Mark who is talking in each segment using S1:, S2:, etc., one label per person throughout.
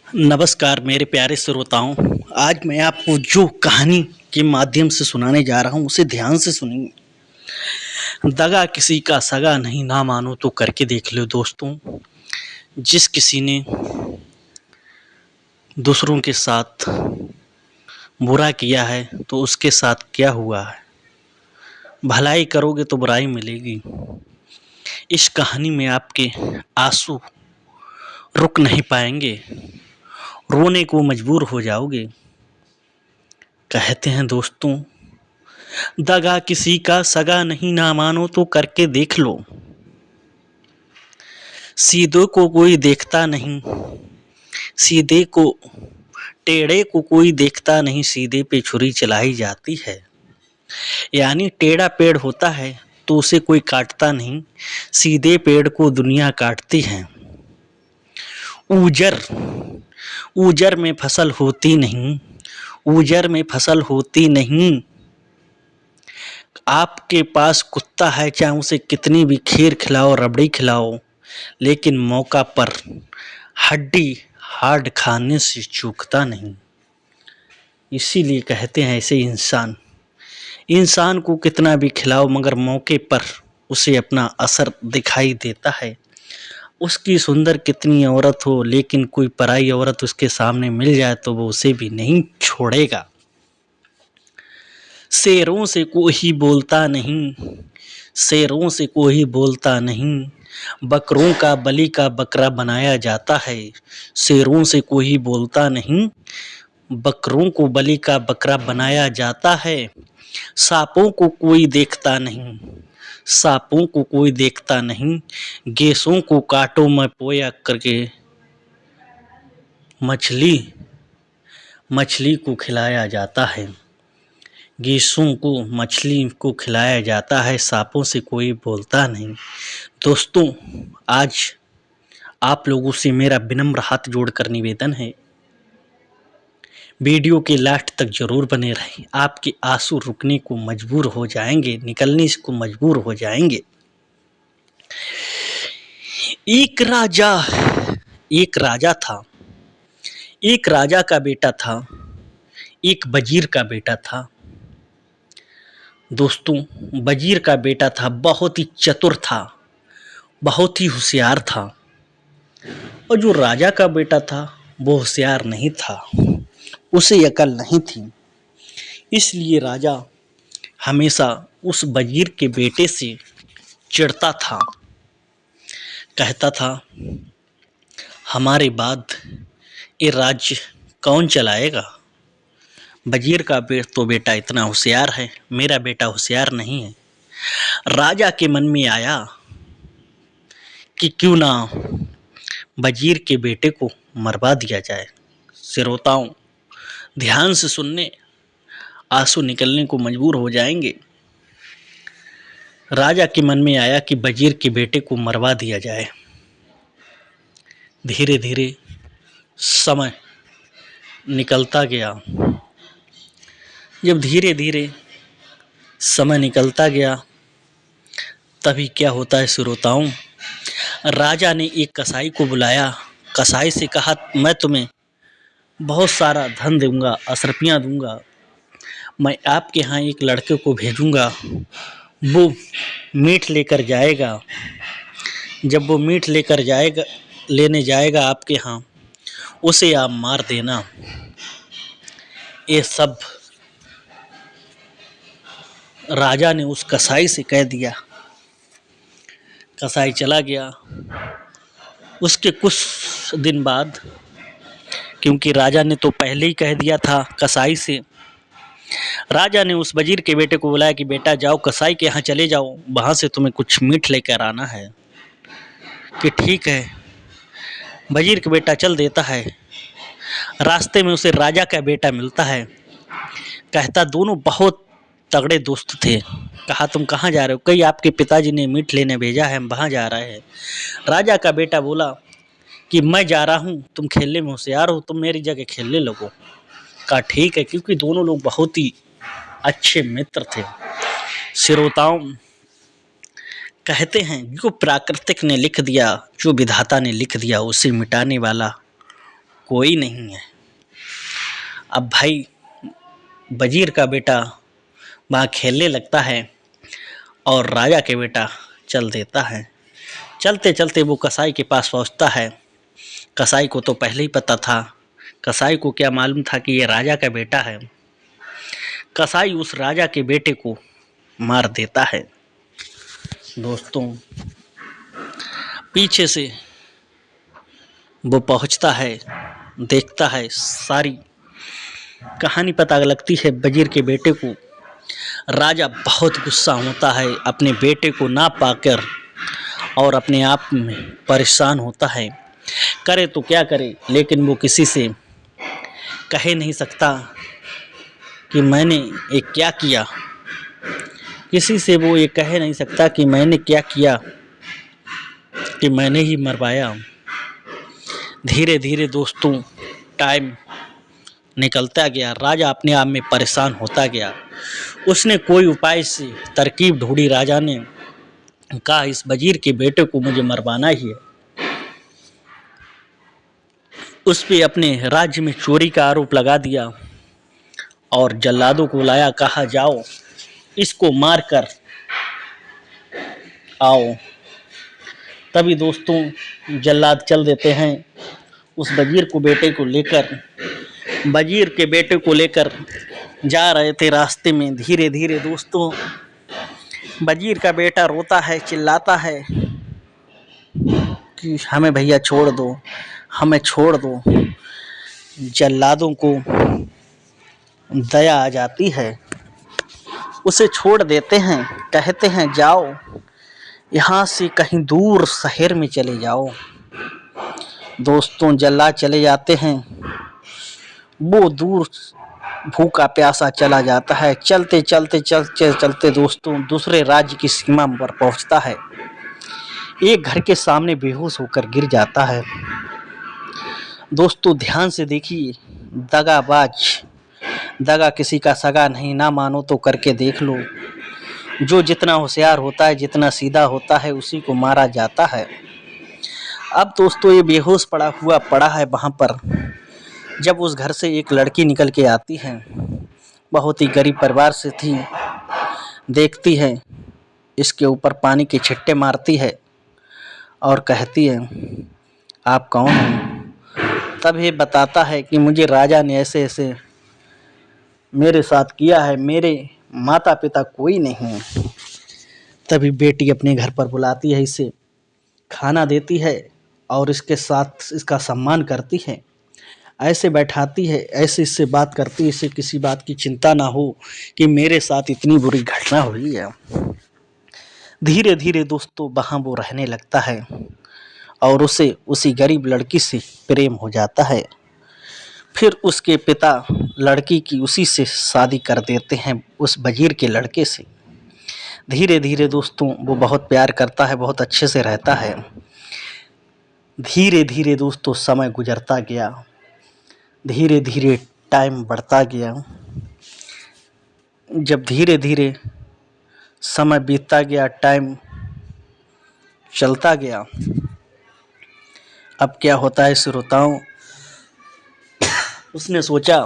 S1: नमस्कार मेरे प्यारे श्रोताओं। आज मैं आपको जो कहानी के माध्यम से सुनाने जा रहा हूँ उसे ध्यान से सुनिए। दगा किसी का सगा नहीं, ना मानो तो करके देख लो दोस्तों। जिस किसी ने दूसरों के साथ बुरा किया है तो उसके साथ क्या हुआ है। भलाई करोगे तो बुराई मिलेगी। इस कहानी में आपके आंसू रुक नहीं पाएंगे, रोने को मजबूर हो जाओगे। कहते हैं दोस्तों, दगा किसी का सगा नहीं, ना मानो तो करके देख लो। सीधे को कोई देखता नहीं, सीधे को टेढ़े को कोई देखता नहीं, सीधे पे छुरी चलाई जाती है। यानी टेढ़ा पेड़ होता है तो उसे कोई काटता नहीं, सीधे पेड़ को दुनिया काटती है। ऊजर ऊजर में फसल होती नहीं, ऊजर में फसल होती नहीं। आपके पास कुत्ता है, चाहे उसे कितनी भी खीर खिलाओ, रबड़ी खिलाओ, लेकिन मौका पर हड्डी हार्ड खाने से चूकता नहीं। इसीलिए कहते हैं ऐसे इंसान को कितना भी खिलाओ मगर मौके पर उसे अपना असर दिखाई देता है। उसकी सुंदर कितनी औरत हो, लेकिन कोई पराई औरत उसके सामने मिल जाए तो वो उसे भी नहीं छोड़ेगा। शेरों से कोई बोलता नहीं, शेरों से कोई बोलता नहीं। बकरों का बलि का बकरा बनाया जाता है, शेरों से कोई बोलता नहीं। बकरों को बलि का बकरा बनाया जाता है। सांपों को कोई देखता नहीं, सांपों को कोई देखता नहीं। गैसों को कांटों में पोया करके मछली को खिलाया जाता है। गैसों को मछली को खिलाया जाता है, सांपों से कोई बोलता नहीं। दोस्तों, आज आप लोगों से मेरा विनम्र हाथ जोड़कर निवेदन है, वीडियो के लास्ट तक जरूर बने रहें। आपके आंसू रुकने को मजबूर हो जाएंगे, निकलने को मजबूर हो जाएंगे। एक राजा था, एक राजा का बेटा था, एक वजीर का बेटा था। दोस्तों, वजीर का बेटा था, बहुत ही चतुर था, बहुत ही होशियार था। और जो राजा का बेटा था वो होशियार नहीं था, उसे अकल नहीं थी। इसलिए राजा हमेशा उस वजीर के बेटे से चिढ़ता था। कहता था, हमारे बाद ये राज्य कौन चलाएगा। वजीर का बेटा इतना होशियार है, मेरा बेटा होशियार नहीं है। राजा के मन में आया कि क्यों ना वजीर के बेटे को मरवा दिया जाए। श्रोताओं, ध्यान से सुनने, आंसू निकलने को मजबूर हो जाएंगे। राजा के मन में आया कि वजीर के बेटे को मरवा दिया जाए। धीरे धीरे समय निकलता गया। जब धीरे धीरे समय निकलता गया, तभी क्या होता है श्रोताओं, राजा ने एक कसाई को बुलाया। कसाई से कहा, मैं तुम्हें बहुत सारा धन दूंगा, अशर्फियाँ दूंगा। मैं आपके यहाँ एक लड़के को भेजूंगा, वो मीट लेकर जाएगा। जब वो मीट लेने जाएगा आपके यहाँ, उसे आप मार देना। ये सब राजा ने उस कसाई से कह दिया। कसाई चला गया। उसके कुछ दिन बाद, क्योंकि राजा ने तो पहले ही कह दिया था कसाई से, राजा ने उस वजीर के बेटे को बुलाया कि बेटा जाओ कसाई के यहाँ चले जाओ, वहाँ से तुम्हें कुछ मीट लेकर आना है। कि ठीक है। वजीर का बेटा चल देता है। रास्ते में उसे राजा का बेटा मिलता है। कहता, दोनों बहुत तगड़े दोस्त थे। कहा, तुम कहाँ जा रहे हो। कहीं आपके पिताजी ने मीट लेने भेजा है, हम वहाँ जा रहे हैं। राजा का बेटा बोला कि मैं जा रहा हूँ, तुम खेलने में होशियार हो, तुम मेरी जगह खेलने लगो। कहा ठीक है, क्योंकि दोनों लोग बहुत ही अच्छे मित्र थे। श्रोताओं, कहते हैं जो प्राकृतिक ने लिख दिया, जो विधाता ने लिख दिया, उसे मिटाने वाला कोई नहीं है। अब भाई वजीर का बेटा वहाँ खेलने लगता है और राजा के बेटा चल देता है। चलते चलते वो कसाई के पास पहुँचता है। कसाई को तो पहले ही पता था, कसाई को क्या मालूम था कि ये राजा का बेटा है। कसाई उस राजा के बेटे को मार देता है। दोस्तों पीछे से वो पहुंचता है, देखता है, सारी कहानी पता लगती है वजीर के बेटे को। राजा बहुत गुस्सा होता है अपने बेटे को ना पाकर और अपने आप में परेशान होता है। करे तो क्या करे, लेकिन वो किसी से कह नहीं सकता कि मैंने ये क्या किया। किसी से वो ये कह नहीं सकता कि मैंने क्या किया, कि मैंने ही मरवाया। धीरे धीरे दोस्तों टाइम निकलता गया। राजा अपने आप में परेशान होता गया। उसने कोई उपाय से तरकीब ढूंढी। राजा ने कहा इस वजीर के बेटे को मुझे मरवाना ही है। उस पे अपने राज्य में चोरी का आरोप लगा दिया और जल्लादों को लाया। कहा जाओ इसको मार कर आओ। तभी दोस्तों जल्लाद चल देते हैं उस वजीर को बेटे को लेकर। वजीर के बेटे को लेकर जा रहे थे। रास्ते में धीरे धीरे दोस्तों वजीर का बेटा रोता है, चिल्लाता है कि हमें भैया छोड़ दो, हमें छोड़ दो। जल्लादों को दया आ जाती है, उसे छोड़ देते हैं। कहते हैं जाओ यहाँ से कहीं दूर शहर में चले जाओ। दोस्तों जल्लाद चले जाते हैं। वो दूर भूखा प्यासा चला जाता है। चलते चलते चलते चलते दोस्तों दूसरे राज्य की सीमा पर पहुंचता है। एक घर के सामने बेहोश होकर गिर जाता है। दोस्तों ध्यान से देखिए, दगाबाज, दगा किसी का सगा नहीं, ना मानो तो करके देख लो। जो जितना होशियार होता है, जितना सीधा होता है, उसी को मारा जाता है। अब दोस्तों ये बेहोश पड़ा है वहाँ पर। जब उस घर से एक लड़की निकल के आती है, बहुत ही गरीब परिवार से थी, देखती है इसके ऊपर पानी के छिट्टे मारती है और कहती है आप कौन हो। तब ये बताता है कि मुझे राजा ने ऐसे ऐसे मेरे साथ किया है, मेरे माता पिता कोई नहीं है। तभी बेटी अपने घर पर बुलाती है, इसे खाना देती है और इसके साथ इसका सम्मान करती है, ऐसे बैठाती है, ऐसे इससे बात करती है, इसे किसी बात की चिंता ना हो कि मेरे साथ इतनी बुरी घटना हुई है। धीरे धीरे दोस्तों वहाँ वो रहने लगता है और उसे उसी गरीब लड़की से प्रेम हो जाता है। फिर उसके पिता लड़की की उसी से शादी कर देते हैं, उस वजीर के लड़के से। धीरे धीरे दोस्तों वो बहुत प्यार करता है, बहुत अच्छे से रहता है। धीरे धीरे दोस्तों समय गुजरता गया, धीरे धीरे टाइम बढ़ता गया। जब धीरे धीरे समय बीतता गया, टाइम चलता गया, अब क्या होता है श्रोताओं, उसने सोचा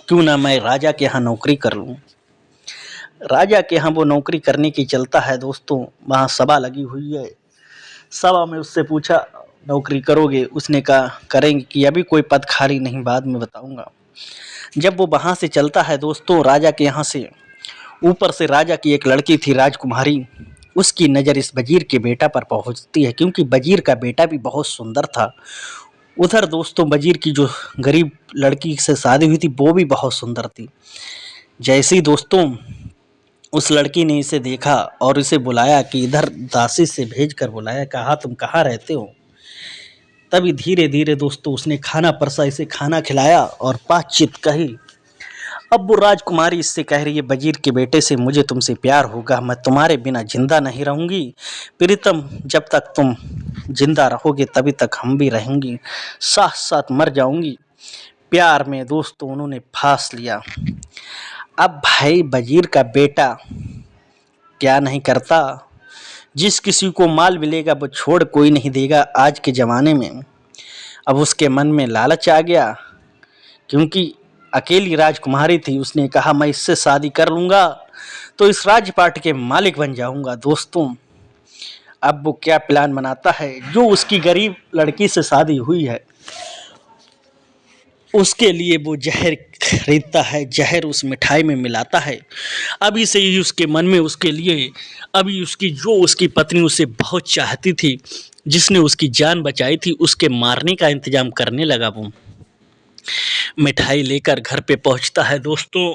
S1: क्यों ना मैं राजा के यहाँ नौकरी कर लूँ। राजा के यहाँ वो नौकरी करने की चलता है। दोस्तों वहाँ सभा लगी हुई है। सभा में उससे पूछा नौकरी करोगे? उसने कहा करेंगे, कि अभी कोई पद खाली नहीं, बाद में बताऊंगा। जब वो वहाँ से चलता है दोस्तों, राजा के यहाँ से ऊपर से राजा की एक लड़की थी, राजकुमारी, उसकी नज़र इस वजीर के बेटा पर पहुँचती है, क्योंकि वजीर का बेटा भी बहुत सुंदर था। उधर दोस्तों वजीर की जो गरीब लड़की से शादी हुई थी वो भी बहुत सुंदर थी। जैसे ही दोस्तों उस लड़की ने इसे देखा और इसे बुलाया कि इधर दासी से भेज कर बुलाया, कहा तुम कहाँ रहते हो। तभी धीरे धीरे दोस्तों उसने खाना परसा, इसे खाना खिलाया और बातचीत कही। अब वो राजकुमारी इससे कह रही है वजीर के बेटे से, मुझे तुमसे प्यार होगा, मैं तुम्हारे बिना जिंदा नहीं रहूँगी प्रीतम, जब तक तुम जिंदा रहोगे तभी तक हम भी रहेंगी, साथ साथ मर जाऊंगी। प्यार में दोस्तों उन्होंने फांस लिया। अब भाई वजीर का बेटा क्या नहीं करता, जिस किसी को माल मिलेगा वो छोड़ कोई नहीं देगा आज के ज़माने में। अब उसके मन में लालच आ गया, क्योंकि अकेली राजकुमारी थी। उसने कहा मैं इससे शादी कर लूँगा तो इस राजपाट के मालिक बन जाऊँगा। दोस्तों, अब वो क्या प्लान बनाता है, जो उसकी गरीब लड़की से शादी हुई है उसके लिए वो जहर खरीदता है, जहर उस मिठाई में मिलाता है। अभी से ही उसके मन में उसके लिए, अभी उसकी जो उसकी पत्नी उसे बहुत चाहती थी, जिसने उसकी जान बचाई थी, उसके मारने का इंतजाम करने लगा। वो मिठाई लेकर घर पे पहुंचता है। दोस्तों,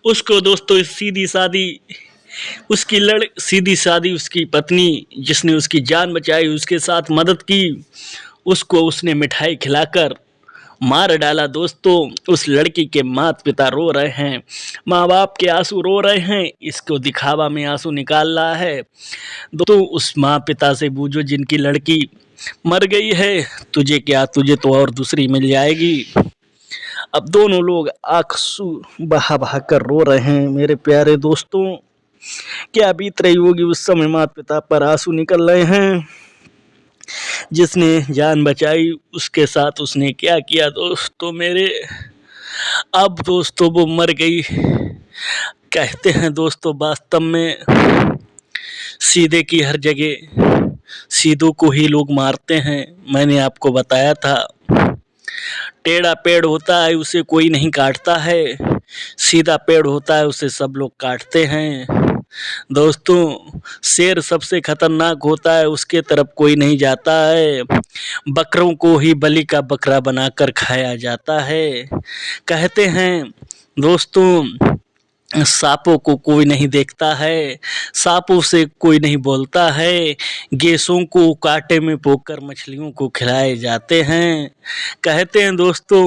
S1: उसको दोस्तों सीधी सादी उसकी पत्नी जिसने उसकी जान बचाई, उसके साथ मदद की, उसको उसने मिठाई खिलाकर मार डाला। दोस्तों, उस लड़की के माता पिता रो रहे हैं, माँ बाप के आंसू रो रहे हैं, इसको दिखावा में आंसू निकाल रहा है। दोस्तों, उस माँ पिता से पूछो जिनकी लड़की मर गई है, तुझे क्या, तुझे तो और दूसरी मिल जाएगी। अब दोनों लोग आंसू बहा बहा कर रो रहे हैं। मेरे प्यारे दोस्तों, क्या बीत रही होगी उस समय माता पिता पर, आंसू निकल रहे हैं। जिसने जान बचाई उसके साथ उसने क्या किया दोस्तों मेरे। अब दोस्तों वो मर गई। कहते हैं दोस्तों, वास्तव में सीधे की हर जगह सीधों को ही लोग मारते हैं। मैंने आपको बताया था, टेढ़ा पेड़ होता है उसे कोई नहीं काटता है, सीधा पेड़ होता है उसे सब लोग काटते हैं। दोस्तों, शेर सबसे खतरनाक होता है, उसके तरफ कोई नहीं जाता है। बकरों को ही बलि का बकरा बनाकर खाया जाता है। कहते हैं दोस्तों, सांपों को कोई नहीं देखता है, सांपों से कोई नहीं बोलता है, गैसों को कांटे में पोंछकर मछलियों को खिलाए जाते हैं। कहते हैं दोस्तों,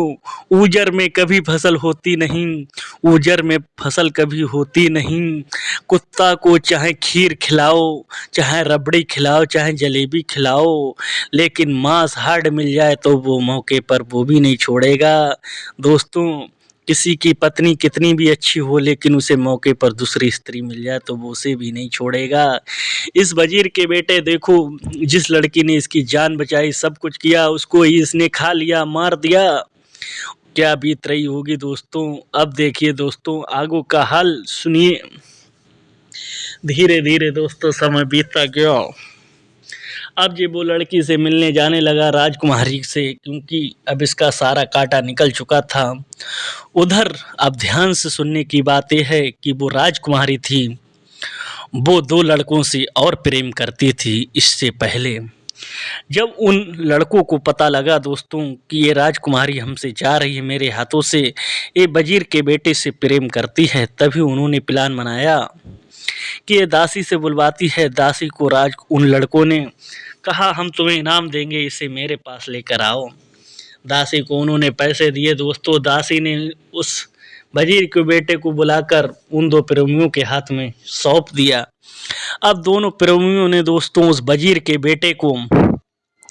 S1: ऊजर में कभी फसल होती नहीं, ऊजर में फसल कभी होती नहीं। कुत्ता को चाहे खीर खिलाओ, चाहे रबड़ी खिलाओ, चाहे जलेबी खिलाओ, लेकिन मांस हाड़ मिल जाए तो वो मौके पर वो भी नहीं छोड़ेगा। दोस्तों, किसी की पत्नी कितनी भी अच्छी हो, लेकिन उसे मौके पर दूसरी स्त्री मिल जाए तो वो उसे भी नहीं छोड़ेगा। इस वजीर के बेटे देखो, जिस लड़की ने इसकी जान बचाई, सब कुछ किया, उसको ही इसने खा लिया, मार दिया। क्या बीत रही होगी दोस्तों। अब देखिए दोस्तों, आगे का हाल सुनिए। धीरे धीरे दोस्तों समय बीतता गया। अब ये वो लड़की से मिलने जाने लगा, राजकुमारी से, क्योंकि अब इसका सारा कांटा निकल चुका था। उधर अब ध्यान से सुनने की बात यह है कि वो राजकुमारी थी, वो दो लड़कों से और प्रेम करती थी इससे पहले। जब उन लड़कों को पता लगा दोस्तों कि ये राजकुमारी हमसे जा रही है, मेरे हाथों से ये वजीर के बेटे से प्रेम करती है, तभी उन्होंने प्लान बनाया कि ये दासी से बुलवाती है। दासी को उन लड़कों ने कहा हम तुम्हें इनाम देंगे, इसे मेरे पास लेकर आओ। दासी को उन्होंने पैसे दिए। दोस्तों, दासी ने उस वजीर के बेटे को बुलाकर उन दो प्रेमियों के हाथ में सौंप दिया। अब दोनों प्रेमियों ने दोस्तों उस वजीर के बेटे को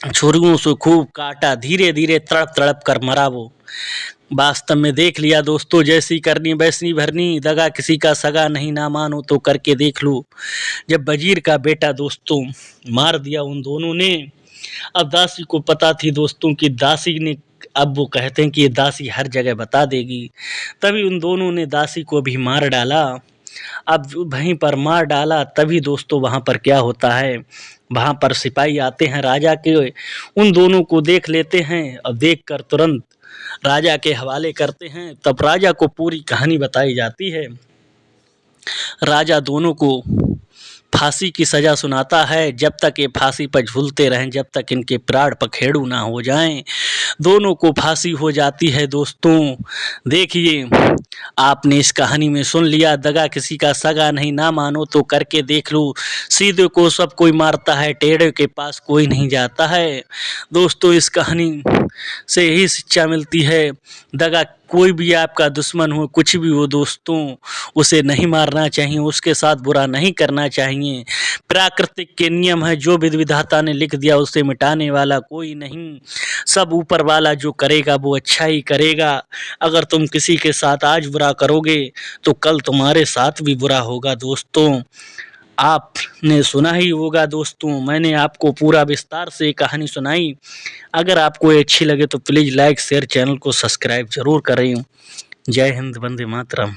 S1: छुरियों से खूब काटा, धीरे धीरे तड़प तड़प कर मरा वो। वास्तव में देख लिया दोस्तों, जैसी करनी वैसी भरनी, दगा किसी का सगा नहीं, ना मानो तो करके देख लो। जब वजीर का बेटा दोस्तों मार दिया उन दोनों ने। अब दासी को पता थी दोस्तों कि दासी ने, अब वो कहते हैं कि ये दासी हर जगह बता देगी, तभी उन दोनों ने दासी को भी मार डाला। अब वहीं पर मार डाला, तभी दोस्तों वहाँ पर क्या होता है, वहाँ पर सिपाही आते हैं राजा के, उन दोनों को देख लेते हैं और देखकर तुरंत राजा के हवाले करते हैं। तब राजा को पूरी कहानी बताई जाती है। राजा दोनों को फांसी की सज़ा सुनाता है। जब तक ये फांसी पर झूलते रहें, जब तक इनके प्राण पखेड़ू ना हो जाएं, दोनों को फांसी हो जाती है। दोस्तों देखिए, आपने इस कहानी में सुन लिया, दगा किसी का सगा नहीं, ना मानो तो करके देख लो। सीधे को सब कोई मारता है, टेढ़े के पास कोई नहीं जाता है। दोस्तों, इस कहानी से यही शिक्षा मिलती है, दगा कोई भी आपका दुश्मन हो, कुछ भी हो दोस्तों, उसे नहीं मारना चाहिए, उसके साथ बुरा नहीं करना चाहिए। प्राकृतिक के नियम है, जो विधि विधाता ने लिख दिया उसे मिटाने वाला कोई नहीं। सब ऊपर वाला जो करेगा वो अच्छा ही करेगा। अगर तुम किसी के साथ आज बुरा करोगे तो कल तुम्हारे साथ भी बुरा होगा। दोस्तों, आपने सुना ही होगा दोस्तों, मैंने आपको पूरा विस्तार से कहानी सुनाई। अगर आपको ये अच्छी लगे तो प्लीज़ लाइक शेयर चैनल को सब्सक्राइब ज़रूर करें। जय हिंद, वंदे मातरम।